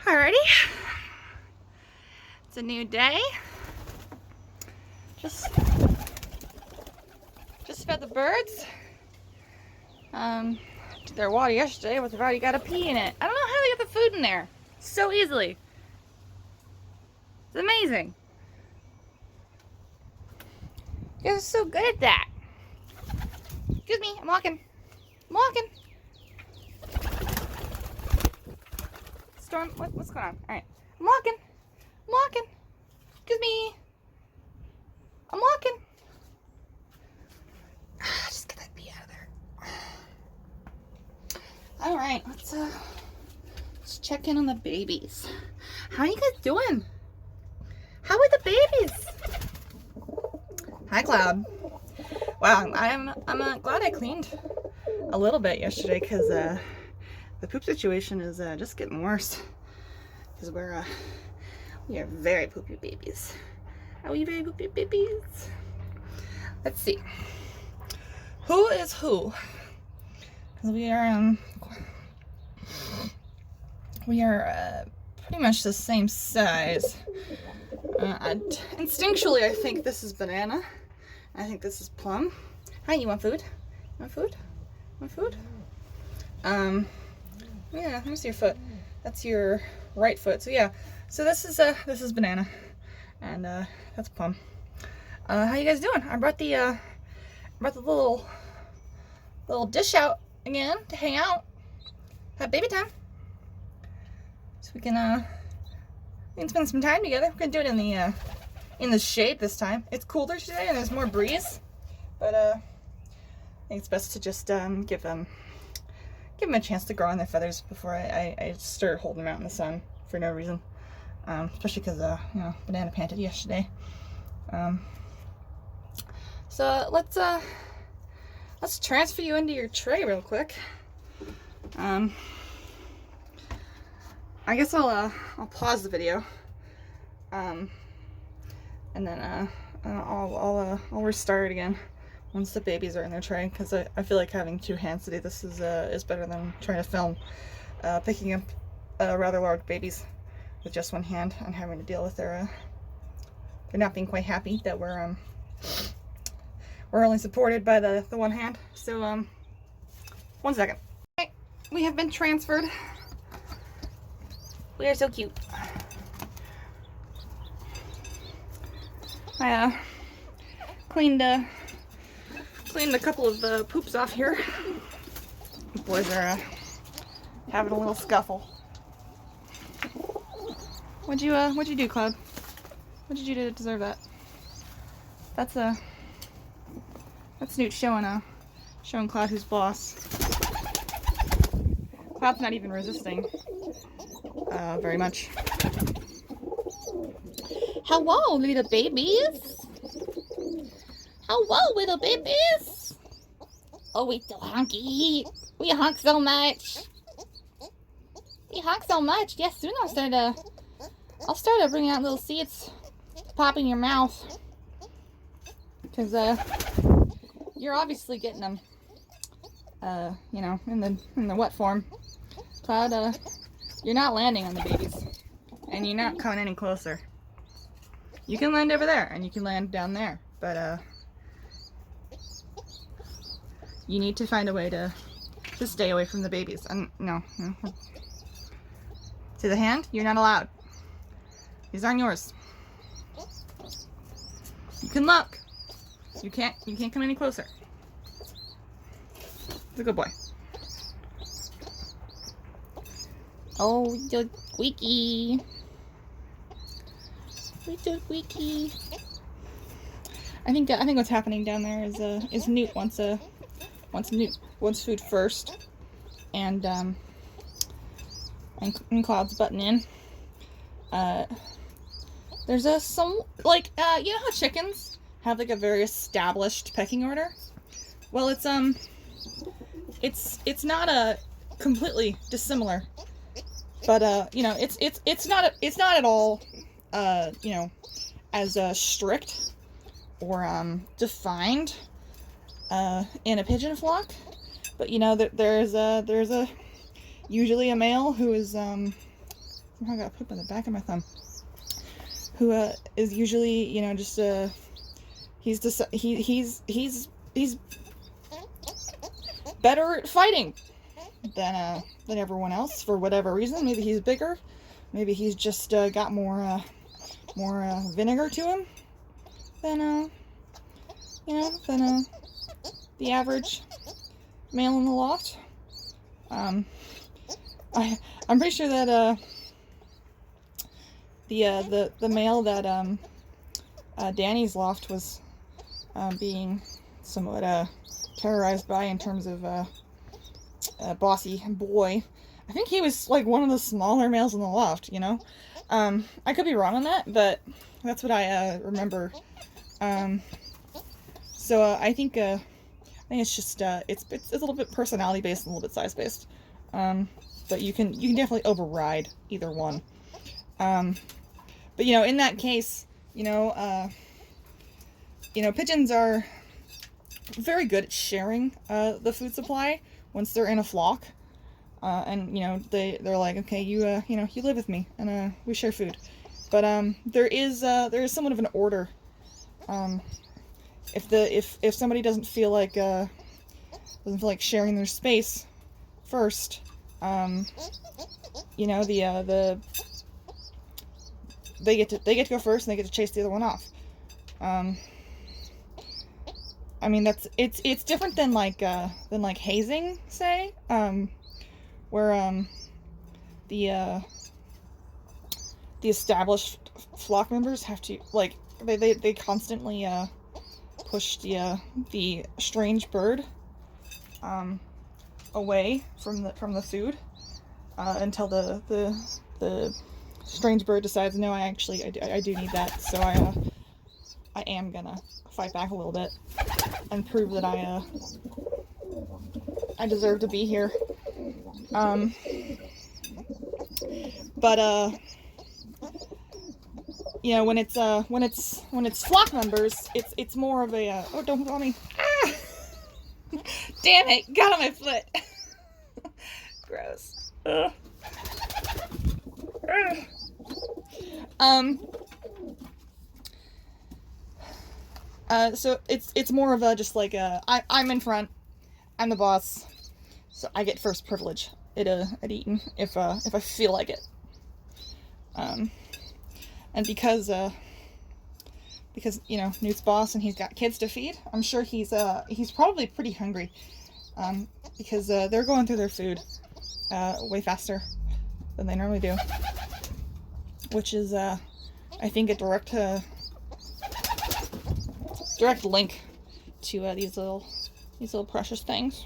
Alrighty, it's a new day. Just fed the birds. Did their water yesterday, but they've already got a pee in it. I don't know how they get the food in there so easily. It's amazing. You guys are so good at that. Excuse me, I'm walking. I'm walking. Storm, what's going on? Alright, I'm walking. I'm walking. Excuse me. I'm walking. Just get that pee out of there. Alright, let's check in on the babies. How are you guys doing? How are the babies? Hi, Cloud. Wow, I'm glad I cleaned a little bit yesterday because the poop situation is just getting worse. Because we are very poopy babies. Are we very poopy babies? Let's see. Who is who? Because we are pretty much the same size. Instinctually, I think this is Banana. I think this is Plum. Hi, you want food? You want food? Want food? Yeah, let me see your foot. That's your right foot. So yeah, so this is Banana, and that's Plum. How you guys doing? I brought the little dish out again to hang out, have baby time, so we can spend some time together. We're gonna do it in the shade this time. It's cooler today and there's more breeze, but I think it's best to just give them a chance to grow on their feathers before I start holding them out in the sun for no reason. Especially because Banana panted yesterday. So let's transfer you into your tray real quick. I guess I'll pause the video, and then I'll restart again once the babies are in their tray, because I feel like having two hands today, this is better than trying to film picking up rather large babies with just one hand and having to deal with their not being quite happy that we're only supported by the one hand. So 1 second. Okay, we have been transferred. We are so cute. I cleaned a couple of poops off here. The boys are having a little scuffle. What'd you do, Cloud? What'd you do to deserve that? That's Newt showing Cloud who's boss. Cloud's not even resisting very much. Hello, little babies. Hello, little babies. Oh, we so hunky. We hunk so much. We hunk so much. Yes, soon I'll start bringing out little seeds to pop in your mouth. Because you're obviously getting them, in the wet form. Cloud, you're not landing on the babies, and you're not coming any closer. You can land over there, and you can land down there, but you need to find a way to stay away from the babies. And no. See the hand? You're not allowed. These aren't yours. You can look. You can't come any closer. He's a good boy. Oh, you're squeaky. You're so squeaky. I think what's happening down there is Newt wants food first, and Cloud's butting in. There's some you know how chickens have like a very established pecking order? Well, it's not a completely dissimilar, but it's not at all as strict or defined in a pigeon flock. But there's a usually a male who is somehow got poop on the back of my thumb. Who is usually, you know, just he's better at fighting than everyone else for whatever reason. Maybe he's bigger. Maybe he's just got more vinegar to him than you know, than the average male in the loft. I'm pretty sure that the male that Danny's loft was being somewhat terrorized by in terms of bossy boy. I think he was like one of the smaller males in the loft, you know. I could be wrong on that, but that's what I remember. So I think it's just it's a little bit personality based and a little bit size based. But you can definitely override either one. But you know, in that case, you know, pigeons are very good at sharing the food supply once they're in a flock. And you know, they're like, okay, you know, you live with me, and we share food. But there is somewhat of an order. If somebody doesn't feel like sharing their space first, you know, they get to go first, and they get to chase the other one off. I mean, it's different than like hazing, say, where the established flock members have to, like, they constantly push the strange bird away from the food until the strange bird decides, no, I do need that, so I am gonna fight back a little bit and prove that I deserve to be here. But you know, when it's flock members, it's more of a oh, don't call me. Ah! Damn it, got on my foot. Gross. So it's more of a just like I'm in front, I'm the boss, so I get first privilege at eating if I feel like it. And because you know, Newt's boss and he's got kids to feed, I'm sure he's probably pretty hungry, because they're going through their food way faster than they normally do, which is I think a direct link to these little precious things.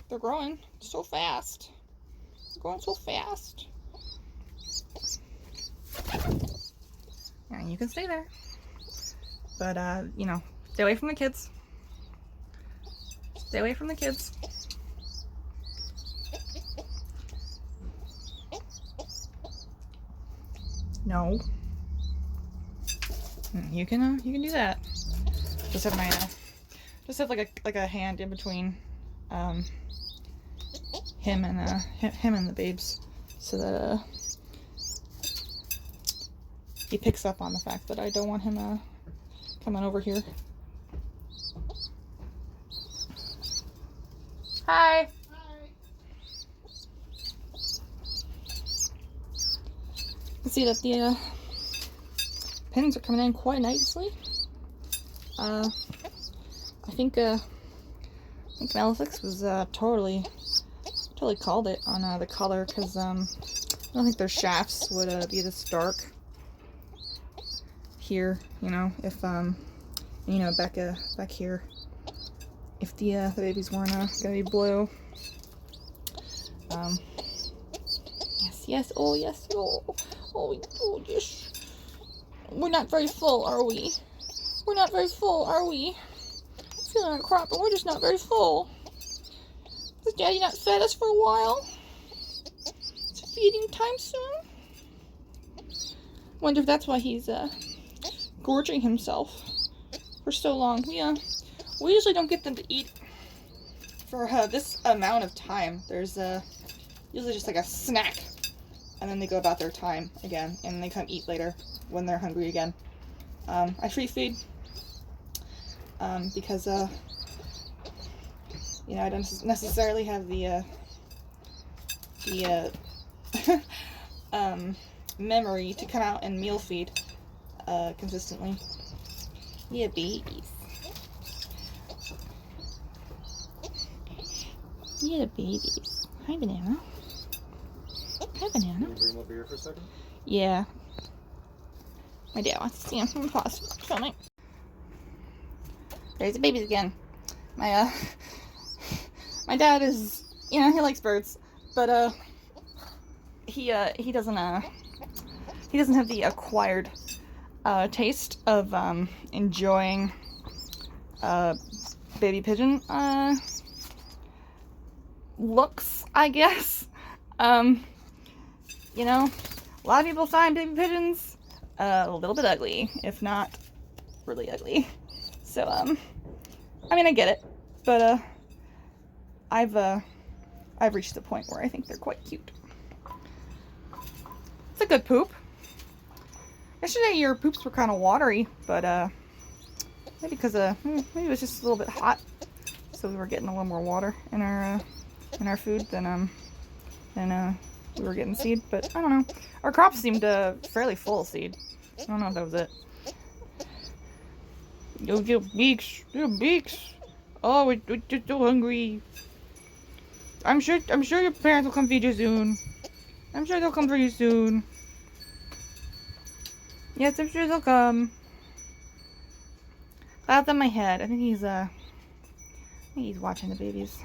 They're growing so fast. They're growing so fast. Yeah, you can stay there, but you know, stay away from the kids. Stay away from the kids. No. You can do that. Just have my like a hand in between him and the babes, so that he picks up on the fact that I don't want him coming over here. Hi. You can see that the pins are coming in quite nicely. I think Malefic's was totally called it on the color, because I don't think their shafts would be this dark here, you know, if you know, back here, if the babies weren't gonna be blue. Yes, oh yes, oh yes. We're not very full, are we? We're not very full, are we? I'm feeling like crap, but we're just not very full. Has Daddy not fed us for a while? Is it feeding time soon? Wonder if that's why he's gorging himself for so long. Yeah, we usually don't get them to eat for this amount of time. There's usually just like a snack, and then they go about their time again, and they come eat later when they're hungry again. I free feed because you know, I don't necessarily have the memory to come out and meal feed consistently. Yeah, babies. Yeah, babies. Hi, Banana. Hi, Banana. Can you bring him over here for a second? Yeah. My dad wants to see him. I'm gonna pause filming. There's the babies again. My my dad is, you know, he likes birds, but he doesn't have the acquired taste of enjoying baby pigeon looks, I guess. You know, a lot of people find baby pigeons a little bit ugly, if not really ugly. So I mean, I get it, but I've reached the point where I think they're quite cute. It's a good poop. Yesterday your poops were kind of watery, but maybe because maybe it was just a little bit hot, so we were getting a little more water in our food than we were getting seed. But I don't know. Our crops seemed fairly full of seed. I don't know if that was it. Your beaks, your beaks. Oh, we're just so hungry. I'm sure your parents will come feed you soon. I'm sure they'll come for you soon. Yes, I'm sure they'll come. Clouds on my head. I think he's watching the babies.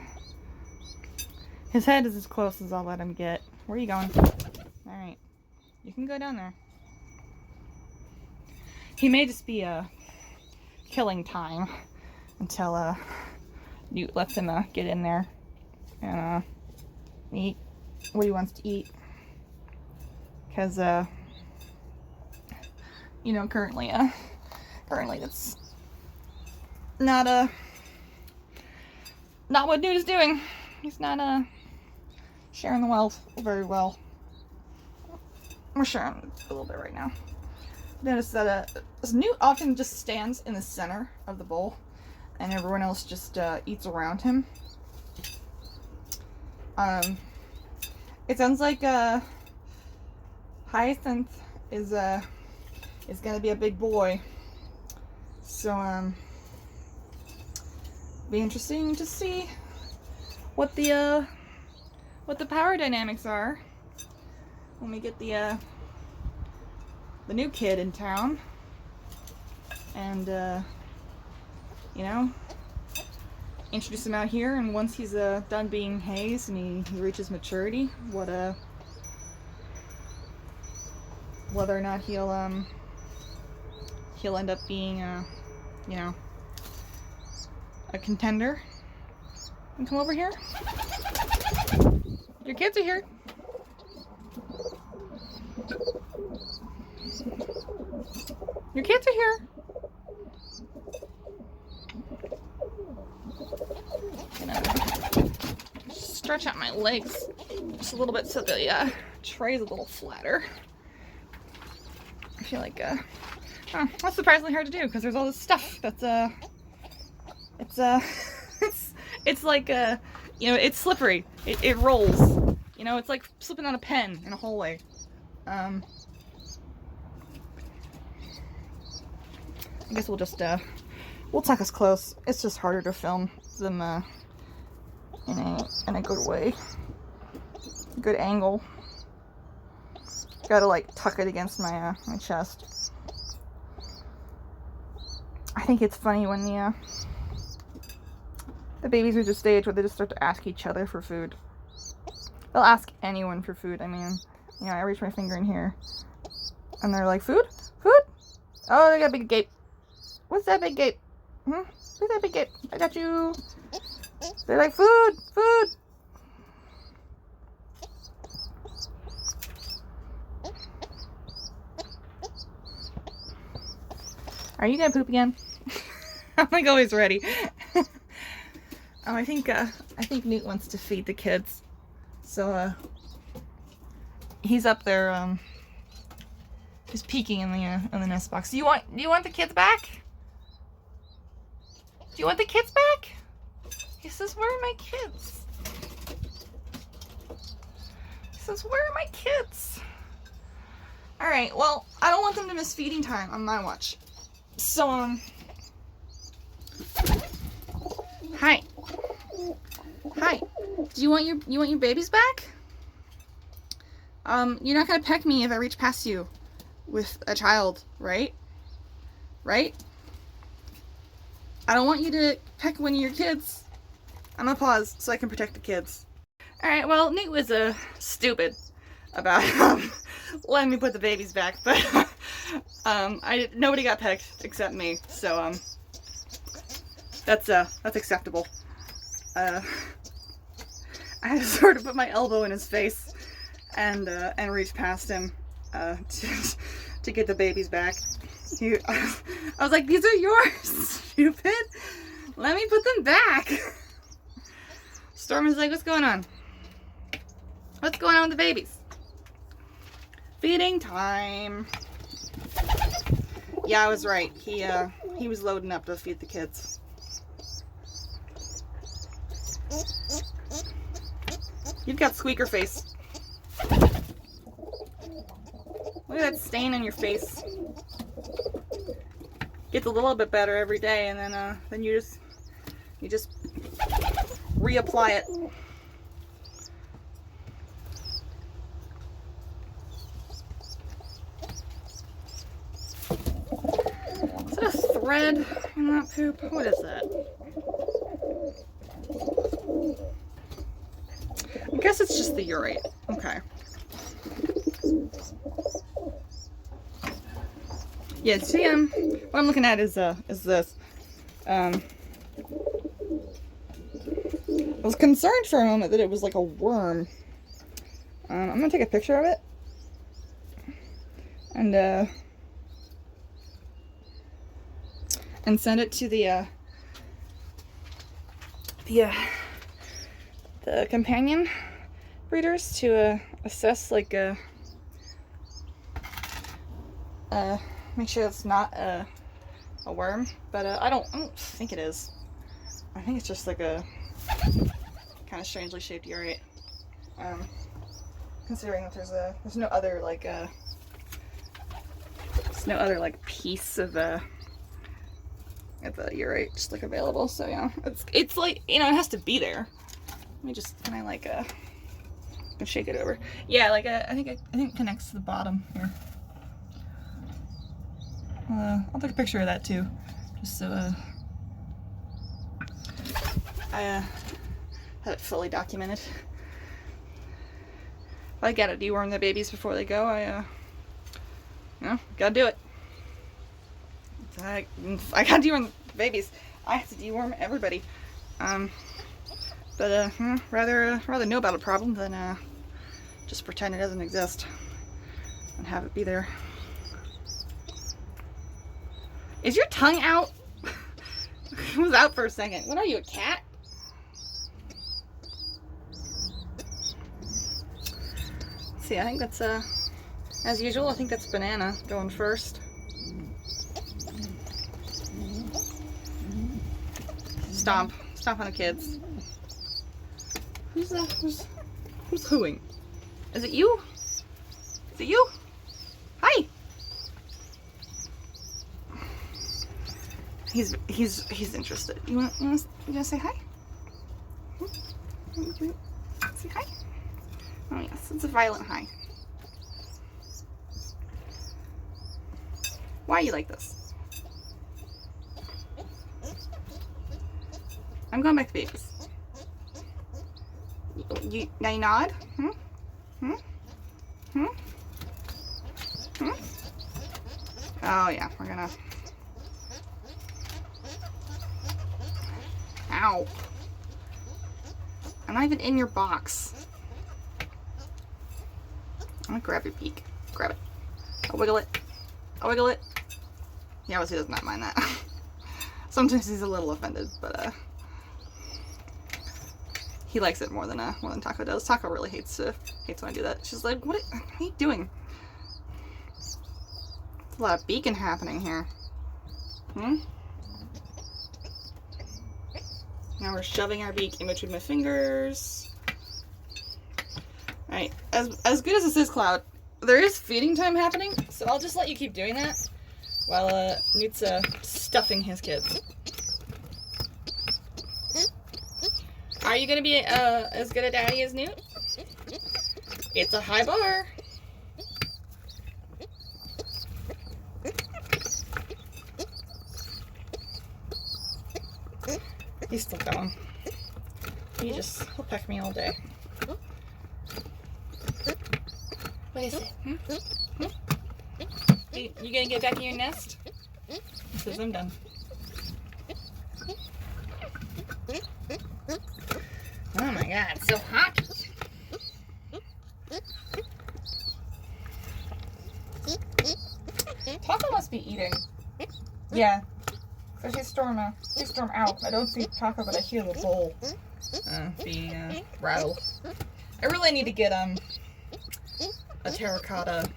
His head is as close as I'll let him get. Where are you going? Alright. You can go down there. He may just be killing time until Newt lets him get in there and eat what he wants to eat. Because you know, currently that's not what Newt is doing. He's not sharing the wealth very well. We're sharing a little bit right now. Notice that Newt often just stands in the center of the bowl, and everyone else just eats around him. It sounds like Hyacinth is gonna be a big boy, so be interesting to see what the power dynamics are when we get the new kid in town, and you know, introduce him out here, and once he's done being hazed and he reaches maturity, whether or not he'll end up being you know, a contender. And come over here. Your kids are here. Your kids are here. Gonna stretch out my legs just a little bit so the tray's a little flatter. I feel like that's surprisingly hard to do because there's all this stuff that's it's like you know, it's slippery. It rolls. You know, it's like slipping on a pen in a hallway. I guess we'll just we'll tuck us close. It's just harder to film them in a good way, good angle. Gotta like tuck it against my my chest. I think it's funny when the babies reach a stage where they just start to ask each other for food. They'll ask anyone for food. I mean, you know, I reach my finger in here, and they're like, "Food, food." Oh, they got a big gape. What's that big gape? What's that big gape? I got you. They're like, "Food, food." Are you gonna poop again? I'm like always ready. I think Newt wants to feed the kids, so he's up there, just peeking in the nest box. Do you want the kids back? Do you want the kids back? He says, where are my kids? He says, where are my kids? All right, well, I don't want them to miss feeding time on my watch. So, hi. Hi. Do you want your babies back? You're not gonna peck me if I reach past you with a child, right? Right? I don't want you to peck one of your kids. I'm gonna pause so I can protect the kids. Alright, well, Nate was stupid about letting me put the babies back, but nobody got pecked except me, so that's acceptable. I had to sort of put my elbow in his face and reach past him to get the babies back. I was like, these are yours, stupid. Let me put them back. Storm is like, what's going on? What's going on with the babies? Feeding time. Yeah, I was right. He was loading up to feed the kids. You've got squeaker face. Look at that stain on your face. Gets a little bit better every day, and then you just reapply it. Is that a thread in that poop? What is that? I guess it's just the urate. Okay. Yeah, see, what I'm looking at is this. I was concerned for a moment that it was like a worm. I'm gonna take a picture of it. And send it to the companion breeders to assess, like, make sure it's not a worm, but I don't think it is. I think it's just like a kind of strangely shaped urate. Considering that there's no other piece of the urate just like available. So yeah, it's like, you know, it has to be there. Let me just I can shake it over. Yeah, like I think it connects to the bottom here. I'll take a picture of that too, just so I have it fully documented. If I gotta deworm the babies before they go, gotta do it. I gotta deworm the babies. I have to deworm everybody. But rather know about a problem than just pretend it doesn't exist and have it be there. Is your tongue out? It was out for a second. What are you, a cat? See, I think that's as usual. I think that's Banana going first. Stomp on the kids. Who's hooing? Is it you? Is it you? Hi. He's interested. You wanna say hi? Say hi. Oh yes, it's a violent hi. Why are you like this? I'm going back to babies. Now you nod? Oh yeah, we're gonna. Ow. I'm not even in your box. I'm gonna grab your beak. Grab it. I'll wiggle it. I'll wiggle it. He obviously does not mind that. Sometimes he's a little offended, but he likes it more than Taco does. Taco really hates when I do that. She's like, what are you doing? There's a lot of beaking happening here. Now we're shoving our beak in between my fingers. Alright, as good as this is, Cloud, there is feeding time happening, so I'll just let you keep doing that while Newt's stuffing his kids. Are you gonna be as good a daddy as Newt? It's a high bar. He's still going. He'll peck me all day. What is it? You gonna get back in your nest? He says I'm done. Oh my god, it's so hot. Taco must be eating. Yeah. So she's stormed out. I don't see Taco, but I hear the bowl being rattled. I really need to get a terracotta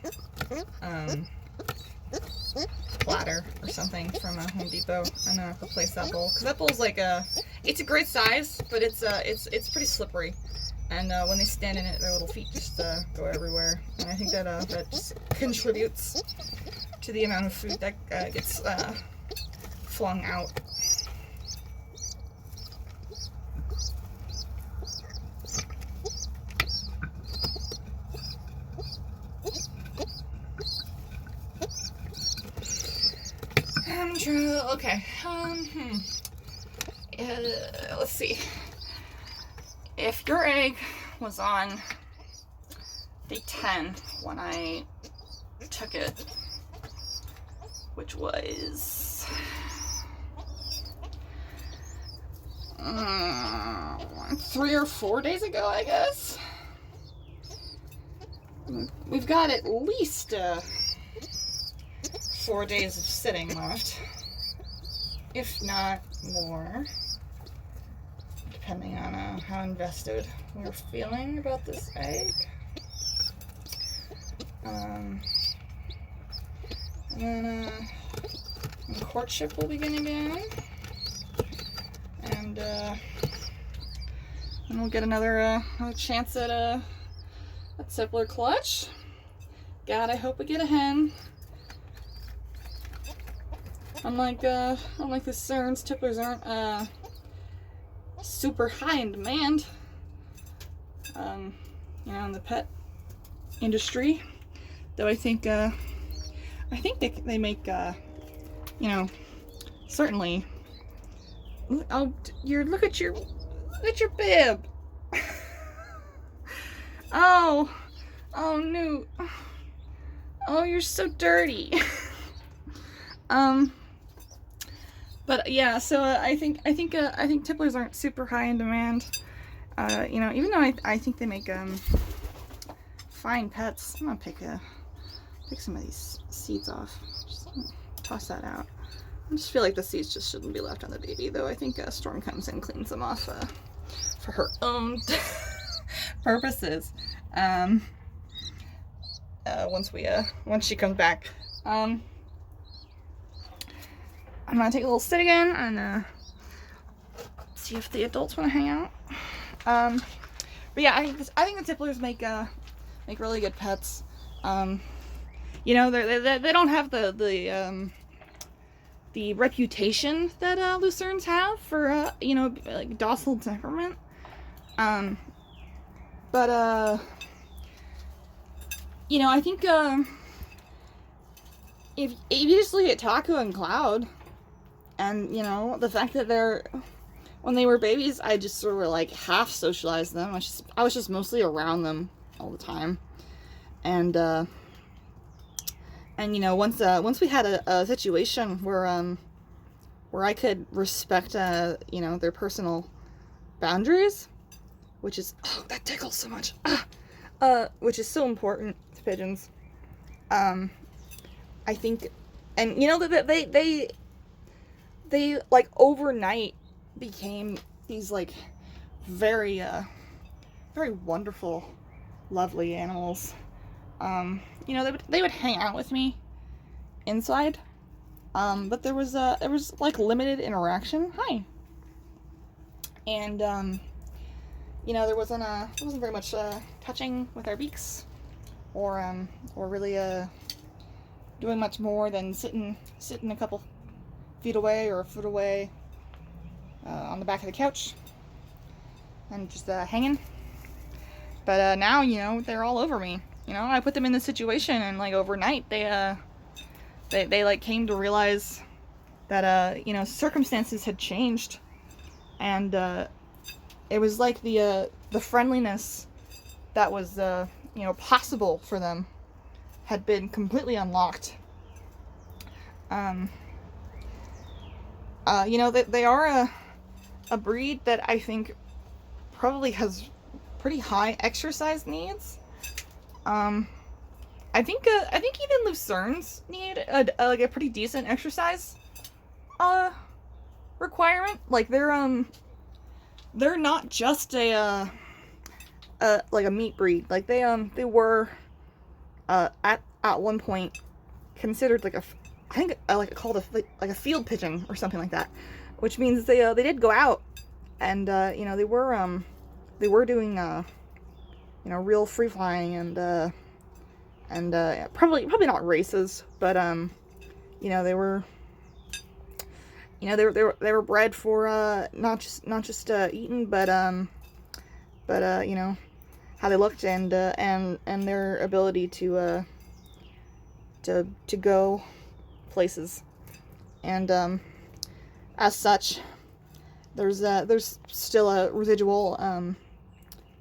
platter or something from Home Depot and replace that bowl, because that bowl's like it's a great size, but it's pretty slippery, and when they stand in it, their little feet just go everywhere, and I think that just contributes to the amount of food that gets flung out. Okay. Let's see. If your egg was on day 10 when I took it, which was 3 or 4 days ago, I guess. We've got at least 4 days of sitting left, if not more, depending on how invested we're feeling about this egg. And then courtship will be getting down, and we'll get another chance at a tippler clutch. God, I hope we get a hen. Unlike the Cerns, tipplers aren't super high in demand. In the pet industry, though I think they make certainly. Oh, look at your bib. Oh, Newt. Oh, you're so dirty. But yeah, so I think tipplers aren't super high in demand. Even though I think they make fine pets. I'm gonna pick some of these seeds off. Just toss that out. I just feel like the seeds just shouldn't be left on the baby, though I think Storm comes and cleans them off for her own purposes. Once she comes back. I'm gonna take a little sit again and see if the adults want to hang out. But yeah, I think the tipplers make really good pets. They don't have the reputation that Lucerne have for like docile temperament. But I think if you just look at Taco and Cloud, and the fact that when they were babies, I just sort of like half socialized them. I was just mostly around them all the time, and once we had a situation where I could respect their personal boundaries, which is that tickles so much, which is so important to pigeons. I think, and they like overnight became these like very, very wonderful, lovely animals. You know, they would hang out with me inside, but there was like limited interaction. Hi. And you know, there wasn't very much touching with our beaks, or really doing much more than sitting a couple feet away or a foot away on the back of the couch and just hanging. But now, you know, they're all over me. You know, I put them in this situation, and like overnight, they like came to realize that you know, circumstances had changed, and it was like the friendliness that was you know, possible for them had been completely unlocked. You know, they are a breed that I think probably has pretty high exercise needs. I think even Luciernes need like a pretty decent exercise requirement. Like they're not just a like a meat breed. Like they were at one point considered like I think like called like a field pigeon or something like that, which means they did go out, and you know, they were doing you know, real free flying, and probably not races, but you know, they were, you know, they were bred for not just eating, but you know, how they looked, and their ability to go places, and as such, there's still a residual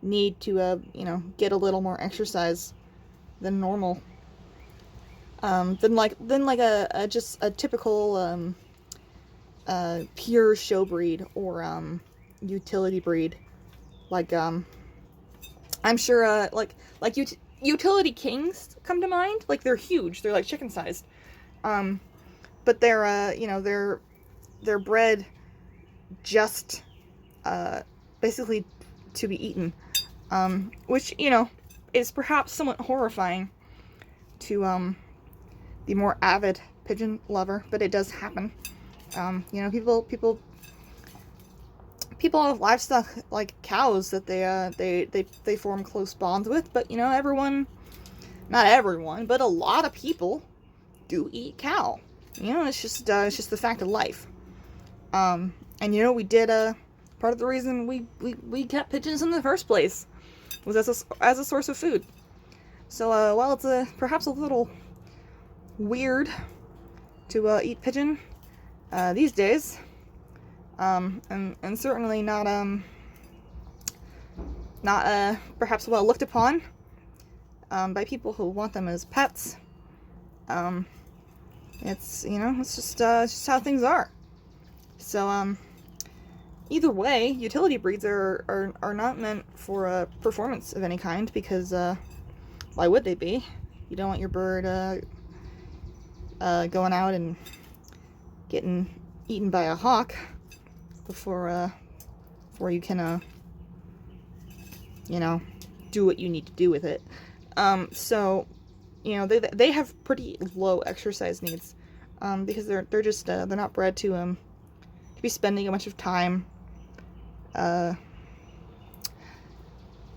need to you know, get a little more exercise than normal, than like a just a typical pure show breed or utility breed. Like I'm sure like utility kings come to mind. Like they're huge, they're like chicken sized, but they're you know, they're bred just basically to be eaten, which, you know, is perhaps somewhat horrifying to the more avid pigeon lover, but it does happen. You know, people have livestock like cows that they form close bonds with, but you know, not everyone, but a lot of people do eat cow. You know, it's just the fact of life. And you know, we did part of the reason we kept pigeons in the first place was as a source of food. So while it's perhaps a little weird to eat pigeon these days, and certainly not perhaps well looked upon by people who want them as pets, it's, you know, it's just how things are. So either way, utility breeds are not meant for performance of any kind, because why would they be? You don't want your bird going out and getting eaten by a hawk before you can you know, do what you need to do with it. So you know, they have pretty low exercise needs, because they're just they're not bred to be spending a bunch of time out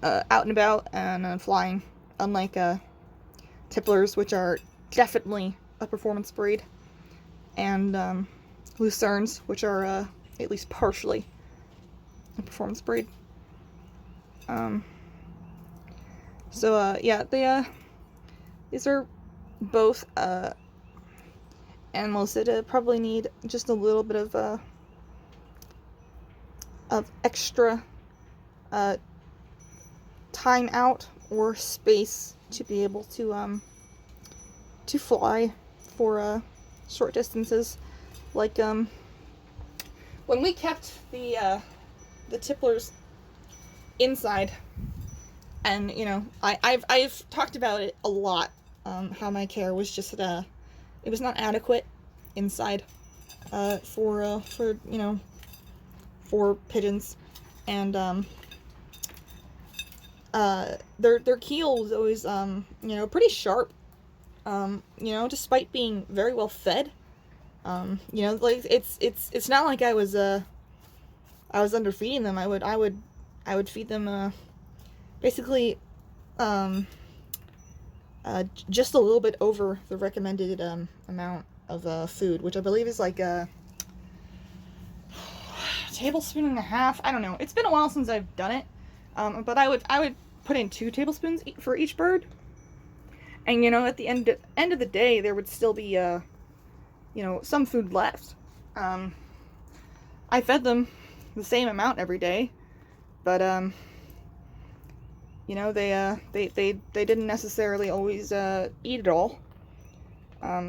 and about and flying, unlike tipplers, which are definitely a performance breed, and Luciernes, which are at least partially a performance breed. So yeah, these are both animals that probably need just a little bit of extra time out or space to be able to fly for short distances. Like when we kept the tipplers inside, and you know, I've talked about it a lot, how my care was just it was not adequate inside for you know, for pigeons, and their keel was always you know, pretty sharp. You know, despite being very well fed. You know, like it's not like I was underfeeding them. I would feed them basically just a little bit over the recommended amount of food, which I believe is like a tablespoon and a half. I don't know. It's been a while since I've done it, but I would put in 2 tablespoons for each bird, and you know, at the end of the day, there would still be you know, some food left. I fed them the same amount every day, but you know, they didn't necessarily always eat it all.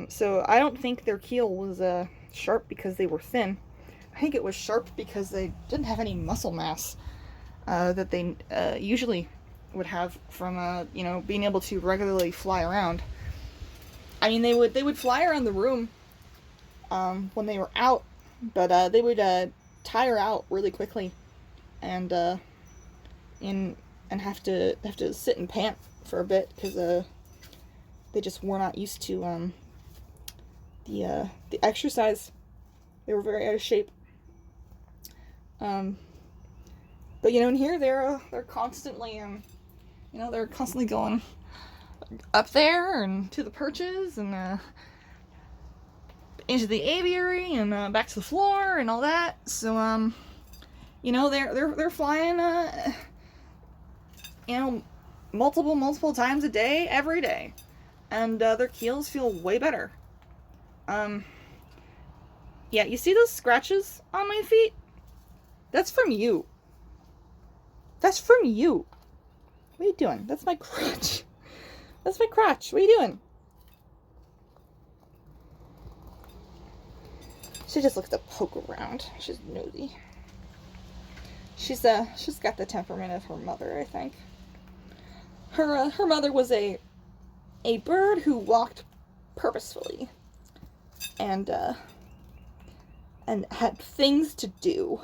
So I don't think their keel was sharp because they were thin. I think it was sharp because they didn't have any muscle mass that they usually would have from you know, being able to regularly fly around. I mean, they would fly around the room when they were out, but they would tire out really quickly, and have to sit and pant for a bit because they just were not used to the exercise. They were very out of shape. But you know, in here they're constantly you know, they're constantly going up there and to the perches and into the aviary and back to the floor and all that. So you know, they're flying you know, multiple times a day, every day, and their keels feel way better. Yeah, you see those scratches on my feet? That's from you. That's from you. What are you doing? That's my crotch. That's my crotch. What are you doing? She just likes to poke around. She's nosy. She's got the temperament of her mother, I think. Her mother was a bird who walked purposefully and had things to do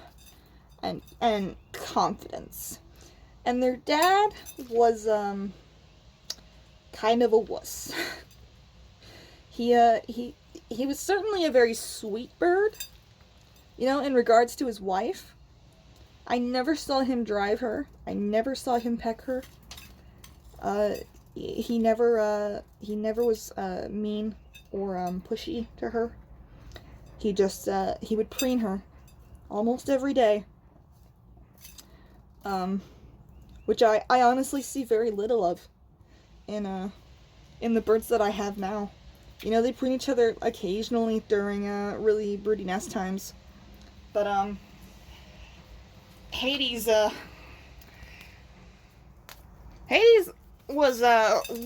and confidence. And their dad was kind of a wuss. He was certainly a very sweet bird, you know, in regards to his wife. I never saw him drive her. I never saw him peck her. He never was mean or pushy to her. He just he would preen her almost every day. Which I honestly see very little of in the birds that I have now. You know, they preen each other occasionally during really broody nest times. But Hades was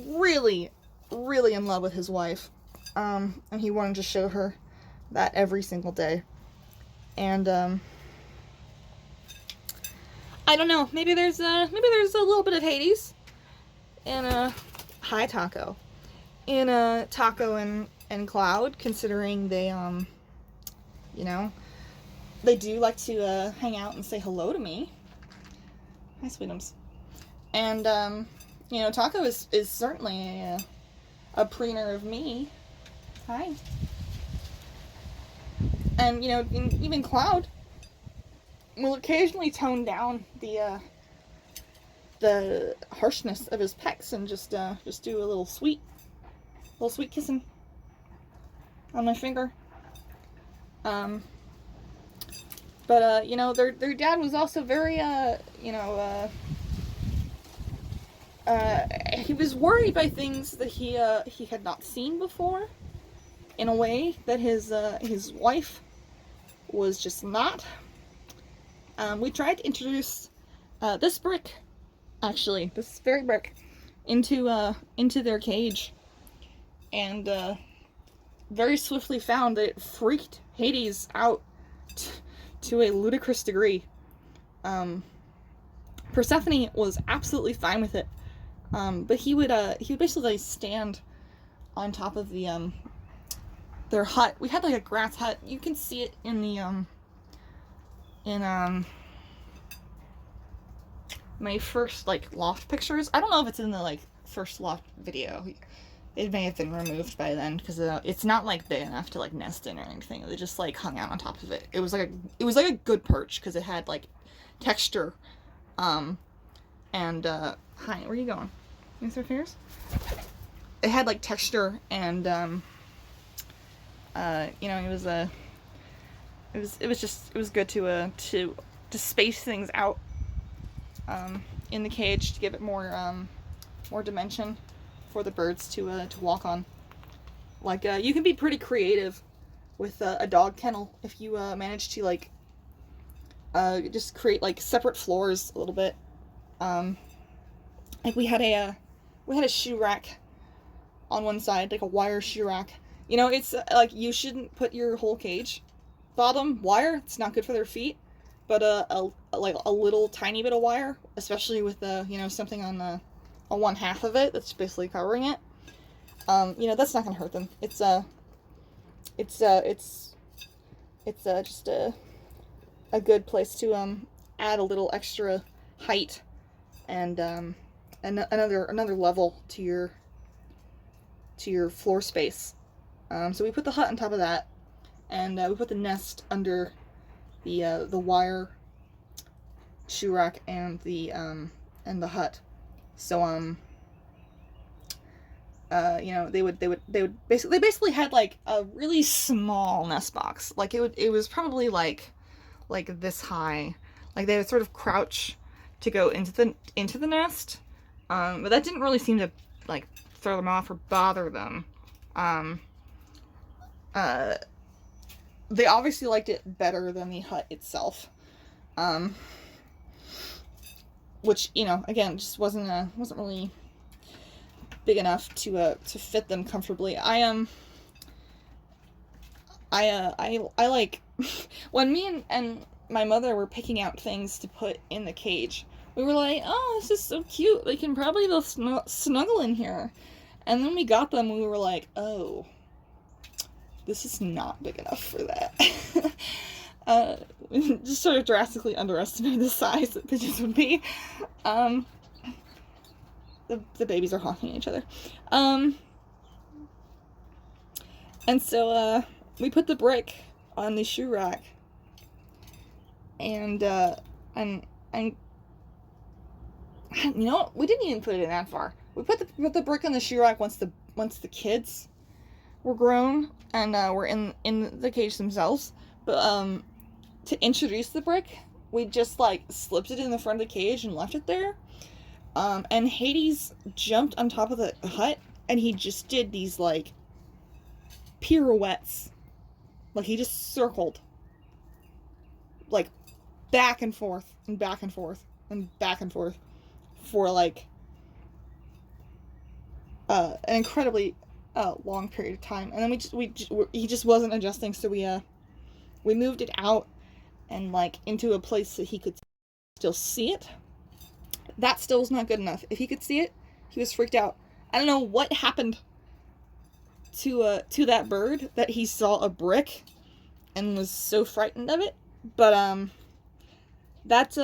really in love with his wife. And he wanted to show her that every single day. And I don't know, maybe there's a little bit of Hades in hi Taco. In Taco and Cloud, considering they you know, they do like to hang out and say hello to me. Hi, Sweetums. And you know, Taco is certainly a preener of me. Hi. And you know, even Cloud will occasionally tone down the harshness of his pecks and just do a little sweet kissing on my finger. But you know, their dad was also very you know, he was worried by things that he had not seen before, in a way that his wife was just not. We tried to introduce this brick, actually, this very brick, into their cage, and very swiftly found that it freaked Hades out to a ludicrous degree. Persephone was absolutely fine with it, but he would basically stand on top of the their hut. We had like a grass hut. You can see it in the my first like Loft pictures. I don't know if it's in the like first Loft video. It may have been removed by then because it's not like big enough to like nest in or anything. They just like hung out on top of it. It was like a good perch because it had like texture. And hi, where are you going? You throw fingers? It had like texture and you know, it was good to space things out in the cage to give it more dimension for the birds to walk on. Like you can be pretty creative with a dog kennel if you manage to like just create like separate floors a little bit. Like we had a shoe rack on one side, like a wire shoe rack. You know, it's like you shouldn't put your whole cage bottom wire. It's not good for their feet. But like a little tiny bit of wire, especially with you know, something on one half of it that's basically covering it. You know, that's not gonna hurt them. It's just a good place to add a little extra height and another level to your floor space. So we put the hut on top of that, and we put the nest under the wire shoe rack and the hut. So you know, they basically had like a really small nest box. Like it was probably like this high. Like they would sort of crouch to go into the nest. But that didn't really seem to like throw them off or bother them. They obviously liked it better than the hut itself. Which, you know, again, just wasn't really big enough to fit them comfortably. I like when me and my mother were picking out things to put in the cage, we were like, oh, this is so cute, they can probably snuggle in here. And then we got them, we were like, oh, this is not big enough for that. Just sort of drastically underestimated the size that pigeons would be. The babies are honking at each other. And so we put the brick on the shoe rack, and you know, we didn't even put it in that far. We put the brick on the shoe rack once the kids were grown and were in the cage themselves. But to introduce the brick, we just like slipped it in the front of the cage and left it there. And Hades jumped on top of the hut, and he just did these like pirouettes. Like he just circled like back and forth and back and forth and back and forth for like an incredibly long period of time. And then he just wasn't adjusting, so we moved it out and like into a place that he could still see it. That still was not good enough. If he could see it, he was freaked out. I don't know what happened to that bird that he saw a brick and was so frightened of it. But that's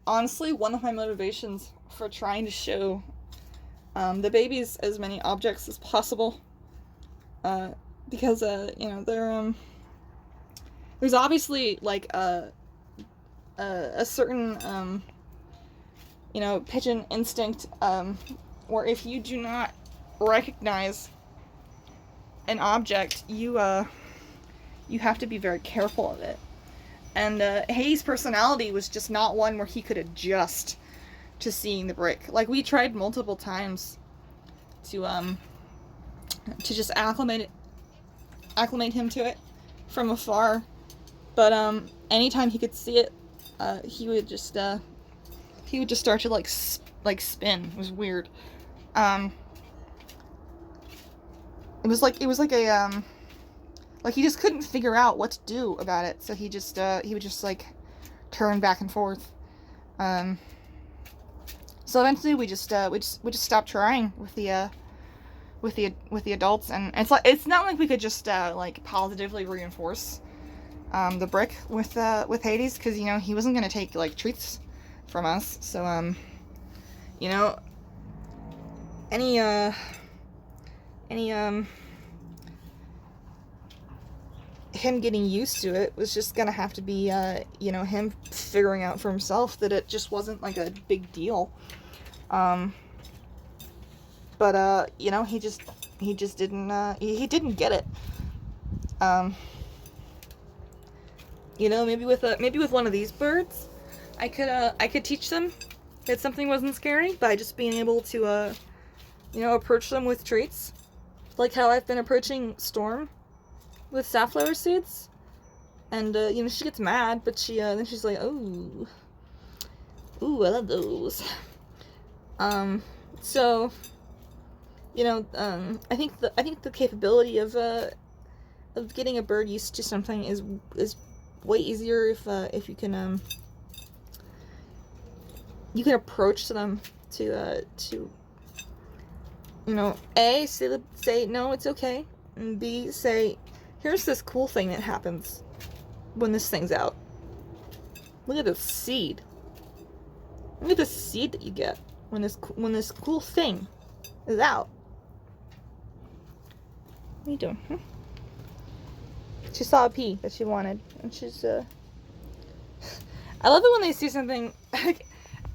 honestly one of my motivations for trying to show the babies as many objects as possible. Because you know, there's obviously like a certain you know, pigeon instinct, where if you do not recognize an object, you have to be very careful of it. And Hayes' personality was just not one where he could adjust to seeing the brick. Like, we tried multiple times to just acclimate him to it from afar, but anytime he could see it, he would just start to like spin. It was weird. It was like a like he just couldn't figure out what to do about it. So he would just like turn back and forth. So eventually we just stopped trying with the adults, and it's not like we could just like positively reinforce the brick with Hades, because you know, he wasn't gonna take like treats from us. So, you know, any him getting used to it was just gonna have to be, you know, him figuring out for himself that it just wasn't like a big deal. But you know, he just didn't, he didn't get it. You know, maybe with one of these birds, I could teach them that something wasn't scary by just being able to, you know, approach them with treats, like how I've been approaching Storm with safflower seeds. And you know, she gets mad, but then she's like, ooh, I love those. So, you know, I think the capability of getting a bird used to something is way easier if you can approach them to you know, A, say no, it's okay, and B, say, here's this cool thing that happens when this thing's out. Look at this seed. Look at the seed that you get when this cool thing is out. What are you doing? She saw a pea that she wanted, and she's I love it when they see something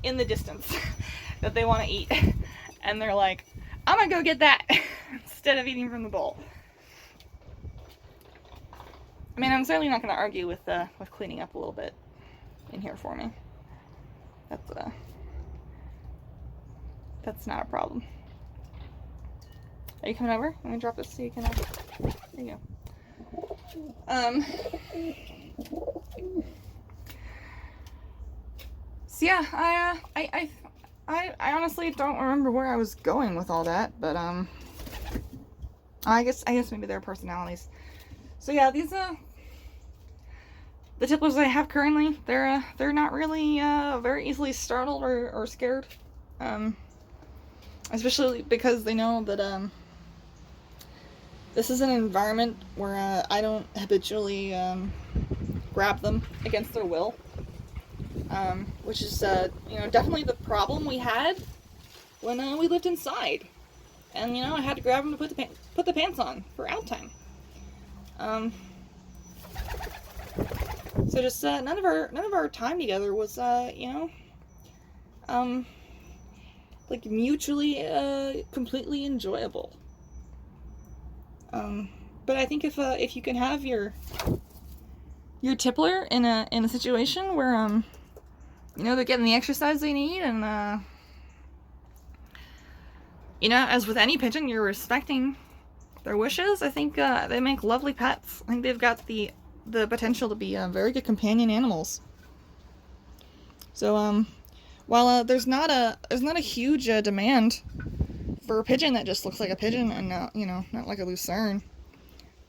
in the distance that they want to eat, and they're like, I'm gonna go get that instead of eating from the bowl. I mean, I'm certainly not gonna argue with cleaning up a little bit in here for me. That's not a problem. Are you coming over? Let me drop this so you can. There you go. So yeah, I honestly don't remember where I was going with all that, but I guess maybe they're personalities. So yeah, these the tipplers I have currently, they're not really very easily startled or scared, especially because they know that this is an environment where I don't habitually grab them against their will, which is you know, definitely the problem we had when we lived inside, and you know, I had to grab them to put the pants on for out time. So just none of our time together was you know, like mutually completely enjoyable. But I think if you can have your tippler in a situation where you know, they're getting the exercise they need, and you know, as with any pigeon, you're respecting their wishes, I think they make lovely pets. I think they've got the potential to be very good companion animals. So while there's not a huge demand for a pigeon that just looks like a pigeon and not, you know, not like a lucerne,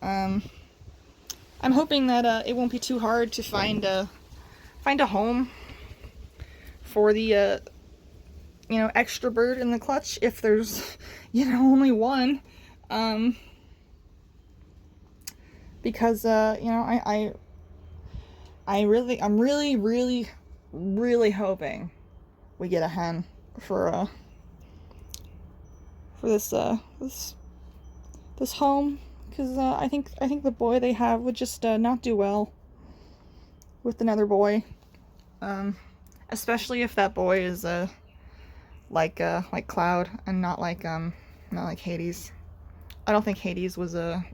I'm hoping that it won't be too hard to find a home for the you know, extra bird in the clutch if there's, you know, only one. Because you know, I'm really hoping we get a hen for this home, because I think the boy they have would just not do well with another boy, especially if that boy is like Cloud and not like Hades. I don't think Hades was a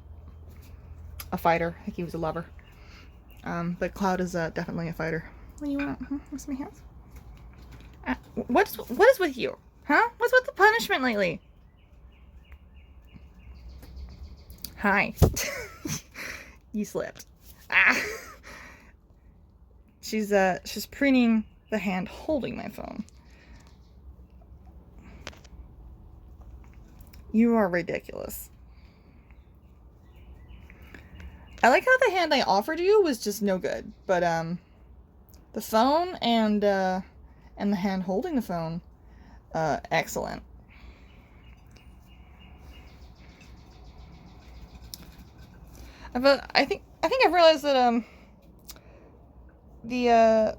fighter. I think he was a lover. But Cloud is definitely a fighter. What do you want? Huh? What's my hands? What is with you? Huh? What's with the punishment lately? Hi. You slipped. Ah. She's preening the hand holding my phone. You are ridiculous. I like how the hand I offered you was just no good, but the phone and the hand holding the phone, excellent. I think I've realized that the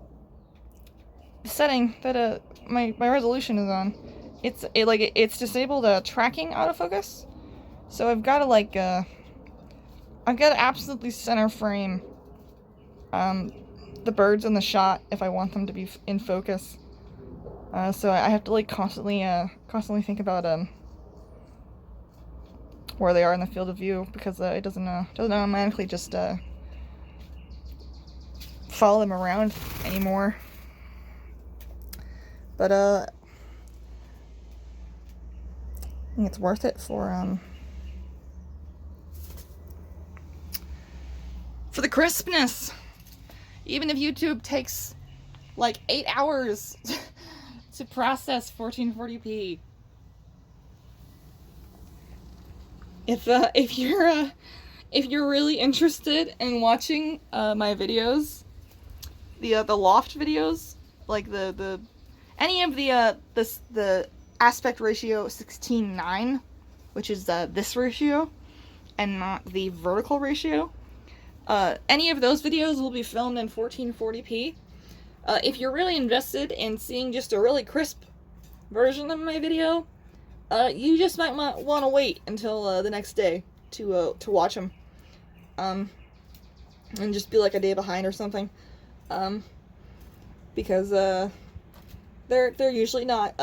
setting that my resolution is on, it's disabled tracking autofocus. So I've got to like I've got to absolutely center frame the birds in the shot if I want them to be in focus. So I have to like constantly think about where they are in the field of view, because it doesn't automatically just follow them around anymore. But I think it's worth it for the crispness. Even if YouTube takes like 8 hours to process 1440p. If you're really interested in watching my videos, the Loft videos, like any of the aspect ratio 16:9, which is this ratio and not the vertical ratio, any of those videos will be filmed in 1440p. If you're really invested in seeing just a really crisp version of my video, you just might want to wait until the next day to watch them, and just be like a day behind or something, because they're usually not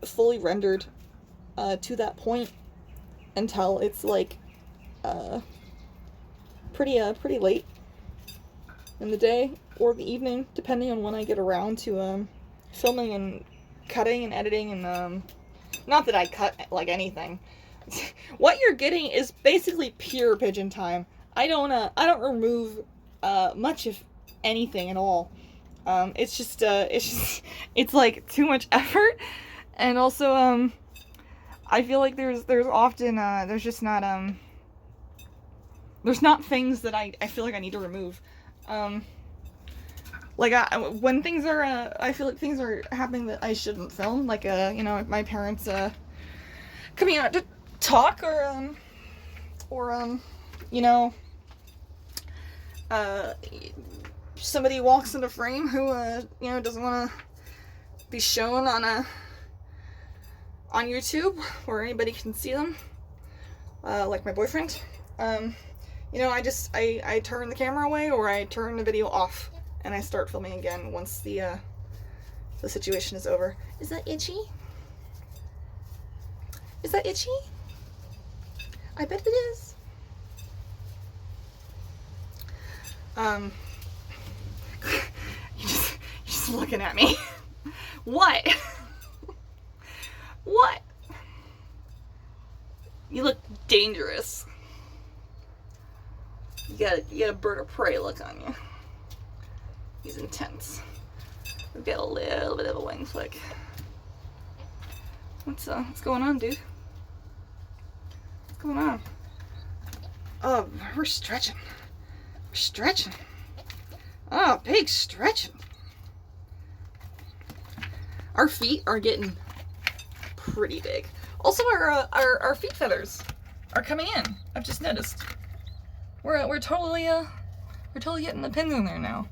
fully rendered to that point until it's like pretty late in the day or the evening, depending on when I get around to filming and cutting and editing. And not that I cut like anything. What you're getting is basically pure pigeon time. I don't remove much of anything at all. It's like too much effort, and also I feel like there's often there's just not there's not things that I feel like I need to remove. Like when things are I feel like things are happening that I shouldn't film, like you know, my parents coming out to talk, or you know, somebody walks into frame who you know, doesn't want to be shown on YouTube where anybody can see them, like my boyfriend. You know, I turn the camera away, or I turn the video off, and I start filming again once the situation is over. Is that itchy? Is that itchy? I bet it is. You're just looking at me. What? What? You look dangerous. You got a bird of prey look on you. He's intense. We've got a little bit of a wing flick. What's going on, dude? What's going on? Oh, we're stretching. We're stretching. Oh, big stretching. Our feet are getting pretty big. Also, our feet feathers are coming in. I've just noticed. We're totally getting the pins in there now.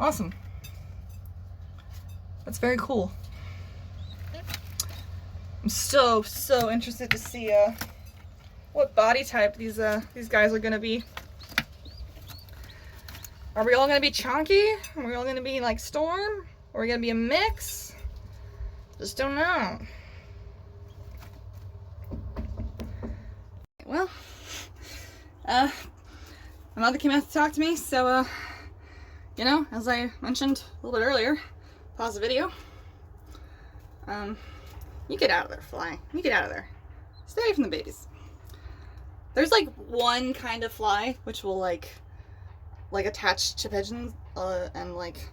Awesome. That's very cool. I'm so interested to see what body type these guys are gonna be. Are we all gonna be chunky? Are we all gonna be like Storm? Or are we gonna be a mix? Just don't know. Well, my mother came out to talk to me, so you know, as I mentioned a little bit earlier, pause the video. You get out of there, fly. You get out of there. Stay away from the babies. There's like one kind of fly which will like attach to pigeons and like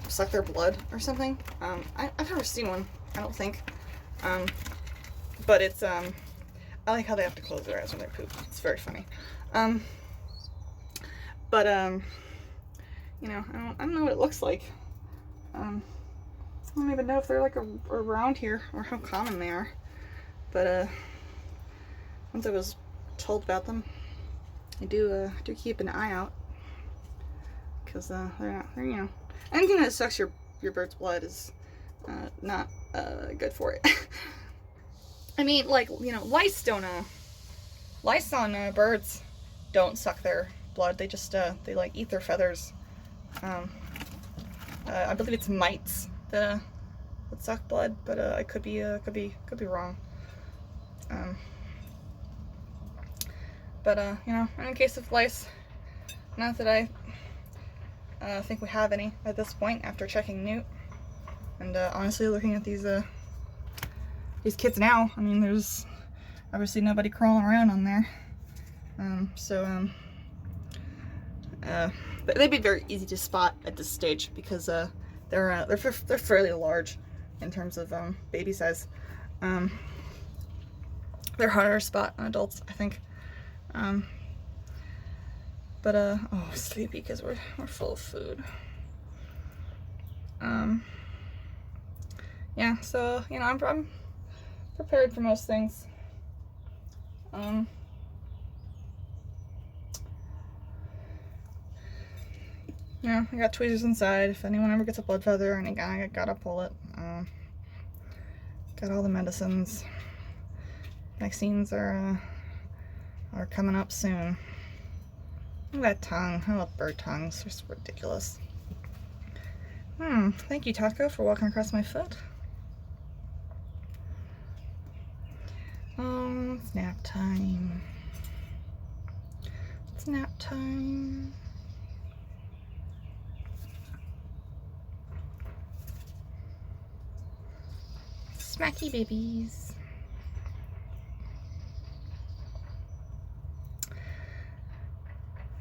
suck their blood or something. I've never seen one, I don't think. But it's I like how they have to close their eyes when they poop. It's very funny. But you know, I don't know what it looks like. I don't even know if they're like around here or how common they are. But once I was told about them, I do keep an eye out, because they're, you know, anything that sucks your bird's blood is not good for it. I mean, like, you know, lice on birds don't suck their blood. They just they like eat their feathers. I believe it's mites that suck blood, but I could be wrong. But you know, in case of lice, not that I think we have any at this point after checking Newt. And honestly, looking at these kids now, I mean, there's obviously nobody crawling around on there. They'd be very easy to spot at this stage because they're fairly large in terms of baby size. They're harder to spot on adults, I think. Oh, sleepy because we're full of food. Yeah, so you know, I'm prepared for most things. Yeah, I got tweezers inside. If anyone ever gets a blood feather, and I gotta pull it. Got all the medicines. Vaccines are coming up soon. Look at that tongue. I love bird tongues. They're so ridiculous. Thank you, Taco, for walking across my foot. Oh, it's nap time. It's nap time. Smacky babies.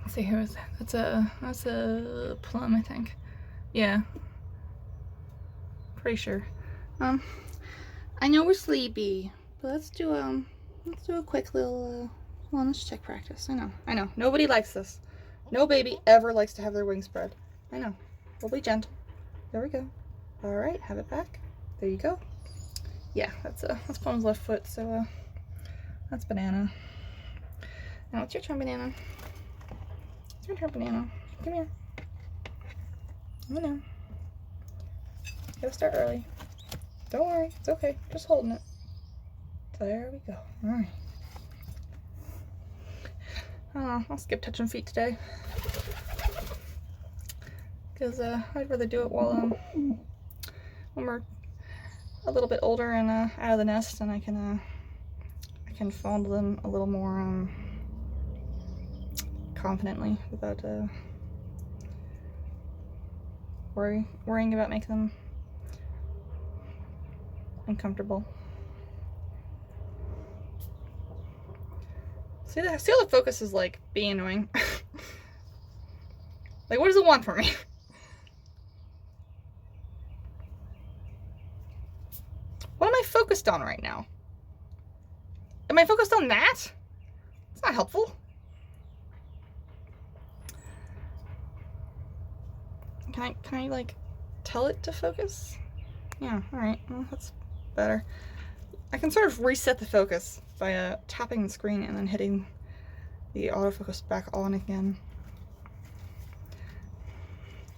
Let's see, who is that? That's a plum, I think. Yeah. Pretty sure. I know we're sleepy, but let's do a quick little wellness check practice. I know. Nobody likes this. No baby ever likes to have their wings spread. I know. We'll be gentle. There we go. All right, have it back. There you go. Yeah, that's Plum's left foot. So that's Banana. Now it's your turn, Banana. It's your turn, Banana. Come here. Come on now. Gotta start early. Don't worry, it's okay. Just holding it. There we go. Alright. I'll skip touching feet today. Because I'd rather do it while when we're a little bit older and out of the nest, and I can fondle them a little more confidently without worrying about making them uncomfortable. See how the focus is like being annoying. Like, what does it want from me? What am I focused on right now? Am I focused on that? It's not helpful. Can I like tell it to focus? Yeah, alright, well, that's better. I can sort of reset the focus by tapping the screen and then hitting the autofocus back on again.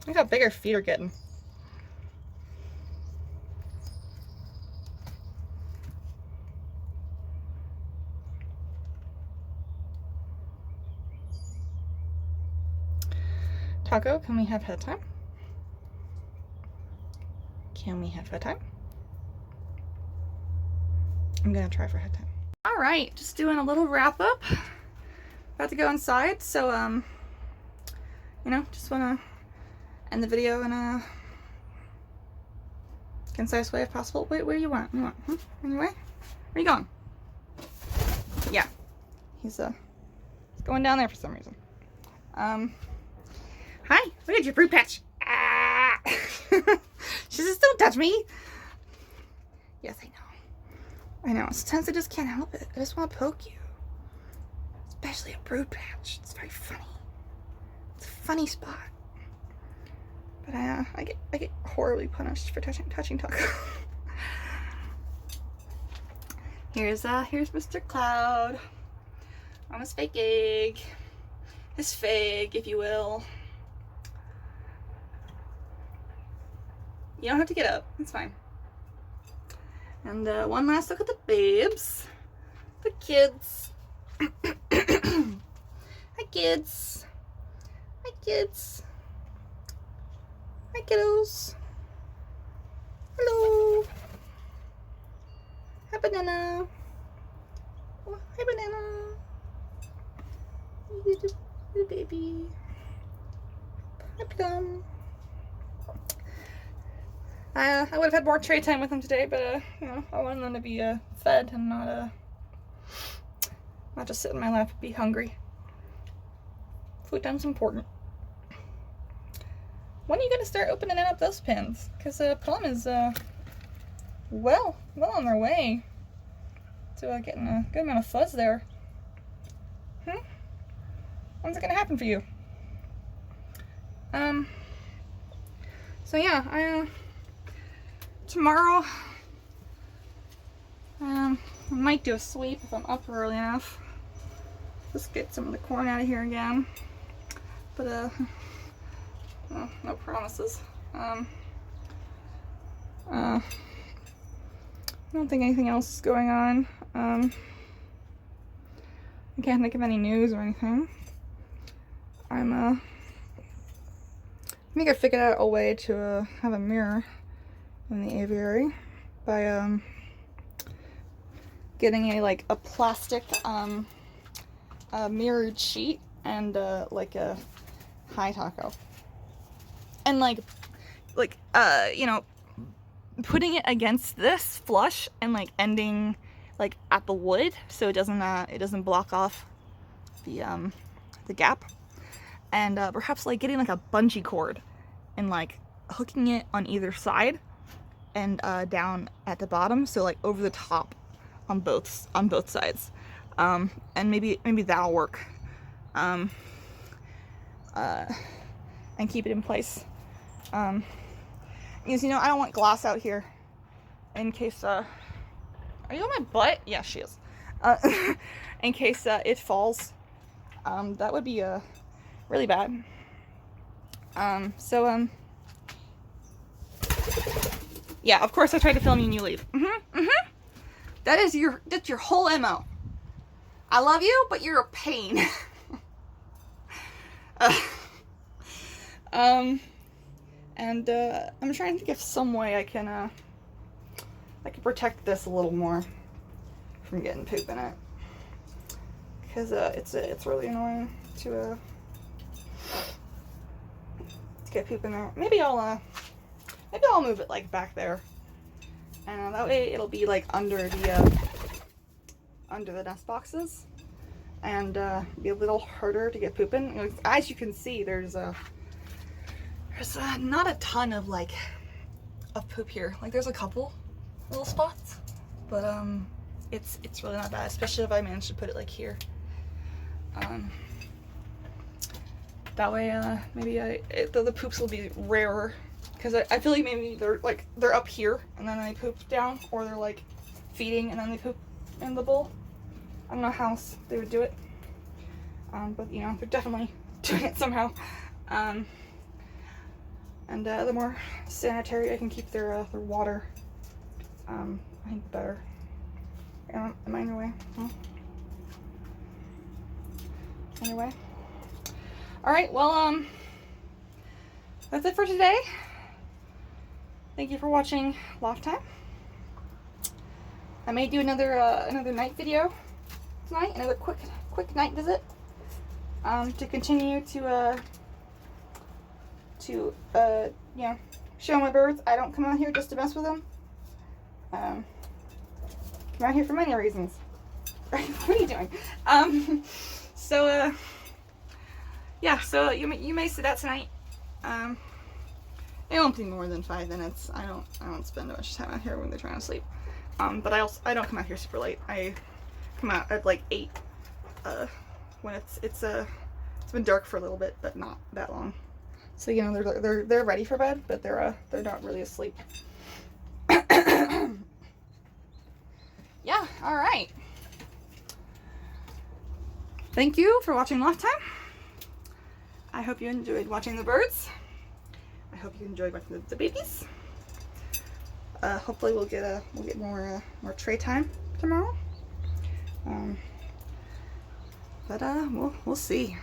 Look how big our feet are getting. Taco, can we have head time? Can we have head time? I'm gonna try for head time. All right, just doing a little wrap up. About to go inside, so you know, just wanna end the video in a concise way if possible. Wait, where do you want? Anyway, where are you going? Yeah, he's going down there for some reason. Hi, look at your fruit patch. Ah! She says, don't touch me. Yes, I know. Sometimes I just can't help it. I just want to poke you. Especially a brood patch. It's very funny. It's a funny spot. But I get horribly punished for touching Taco. Here's Mr. Cloud on his fake egg. His fig, if you will. You don't have to get up. It's fine. And one last look at the babes. The kids. Hi, kids. Hi, kids. Hi, kiddos. Hello. Hi, banana. Oh, hi, banana. You baby. Hi, plum. I would have had more tray time with them today, but you know, I wanted them to be fed and not just sit in my lap and be hungry. Food time's important. When are you gonna start opening up those pins? Because Plum is well on their way to getting a good amount of fuzz there. When's it gonna happen for you? So yeah, tomorrow, I might do a sweep if I'm up early enough. Just get some of the corn out of here again. But, no promises. I don't think anything else is going on. I can't think of any news or anything. I think I figured out a way to have a mirror in the aviary by getting a plastic mirrored sheet and like a high taco, and you know, putting it against this flush and ending at the wood so it doesn't block off the gap, and perhaps getting a bungee cord and hooking it on either side and down at the bottom, so over the top on both sides, and maybe that'll work, and keep it in place, because you know I don't want glass out here in case are you on my butt? Yeah, she is. In case it falls, that would be really bad. Yeah, of course I tried to film you and you leave. That's your whole MO. I love you, but you're a pain. And I'm trying to think of some way I can protect this a little more from getting poop in it, because it's really annoying to get poop in there. Maybe I'll move it back there, and that way it'll be under the nest boxes, and be a little harder to get poop in. As you can see, there's not a ton of poop here. There's a couple little spots, but it's really not bad, especially if I manage to put it here. That way maybe the poops will be rarer, because I feel like maybe they're up here and then they poop down, or they're feeding and then they poop in the bowl. I don't know how else they would do it, but you know, they're definitely doing it somehow. And the more sanitary I can keep their water, I think the better. Am I in your way? Anyway. Alright, well, that's it for today. Thank you for watching Loft Time. I may do another night video tonight, another quick night visit, to continue to you know, show my birds. I don't come out here just to mess with them. Come out here for many reasons. What are you doing? Yeah, so you may see that tonight. It won't be more than 5 minutes. I don't spend much time out here when they're trying to sleep. But I don't come out here super late. I come out at 8. When it's been dark for a little bit, but not that long. So you know, they're ready for bed, but they're not really asleep. Yeah, all right. Thank you for watching Loft Time. I hope you enjoyed watching the birds. I hope you enjoyed watching the babies. Hopefully we'll get more tray time tomorrow. But we'll see.